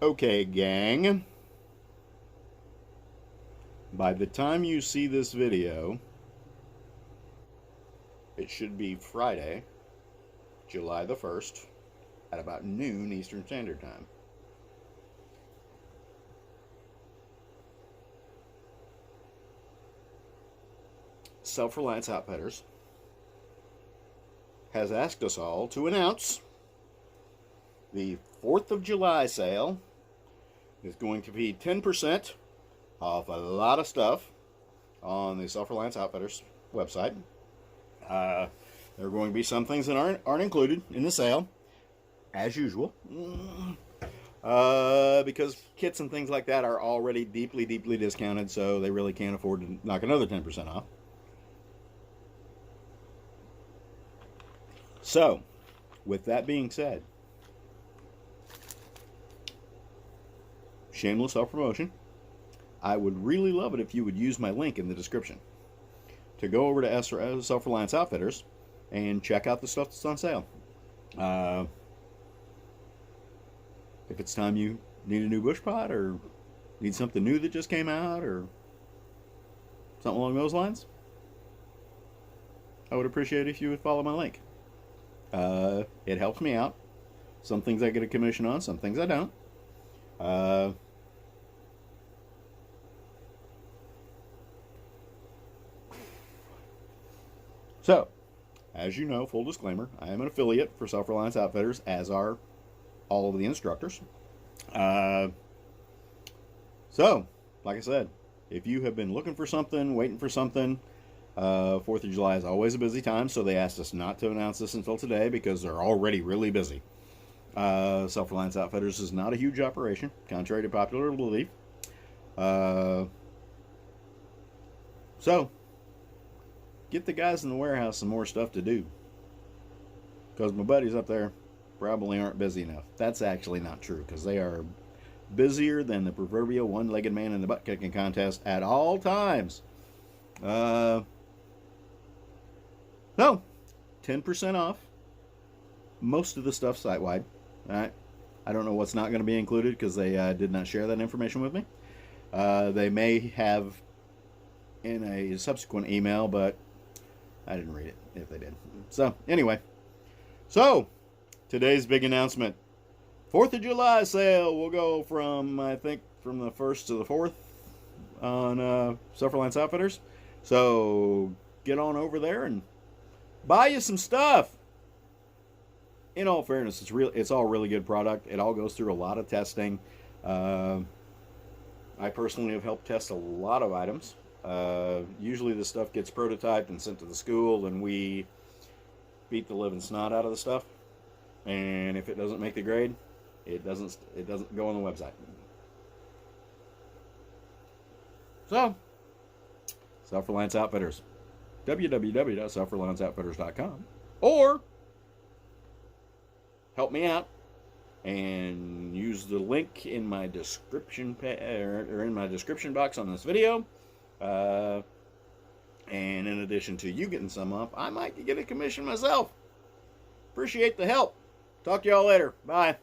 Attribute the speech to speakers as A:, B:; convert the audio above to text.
A: Okay, gang. By the time you see this video, it should be Friday, July the 1st, at about noon Eastern Standard Time. Self-Reliance Outfitters has asked us all to announce the 4th of July sale is going to be 10% off a lot of stuff on the Self-Reliance Outfitters website. There are going to be some things that aren't included in the sale, as usual, because kits and things like that are already deeply discounted, so they really can't afford to knock another 10% off. So, with that being said, shameless self-promotion, I would really love it if you would use my link in the description to go over to Self-Reliance Outfitters and check out the stuff that's on sale. If it's time you need a new bush pot or need something new that just came out or something along those lines, I would appreciate it if you would follow my link. It helps me out. Some things I get a commission on, some things I don't. So, as you know, full disclaimer, I am an affiliate for Self-Reliance Outfitters, as are all of the instructors. So, like I said, if you have been looking for something, waiting for something, 4th of July is always a busy time, so they asked us not to announce this until today because they're already really busy. Self-Reliance Outfitters is not a huge operation, contrary to popular belief. So, get the guys in the warehouse some more stuff to do, because my buddies up there probably aren't busy enough. That's actually not true, because they are busier than the proverbial one-legged man in the butt-kicking contest at all times. So, 10% off most of the stuff site-wide. Alright, I don't know what's not going to be included because they did not share that information with me. They may have in a subsequent email, but I didn't read it if they did. So, anyway. So, today's big announcement. 4th of July sale will go from, I think, from the 1st to the 4th on Self-Reliance Outfitters. So, get on over there and buy you some stuff. In all fairness, it's all really good product. It all goes through a lot of testing. I personally have helped test a lot of items. Usually the stuff gets prototyped and sent to the school, and we beat the living snot out of the stuff. And if it doesn't make the grade, it doesn't go on the website. So, Self-Reliance Outfitters, www.selfrelianceoutfitters.com, or help me out and use the link in my description or in my description box on this video. And in addition to you getting some off, I might get a commission myself. Appreciate the help. Talk to y'all later. Bye.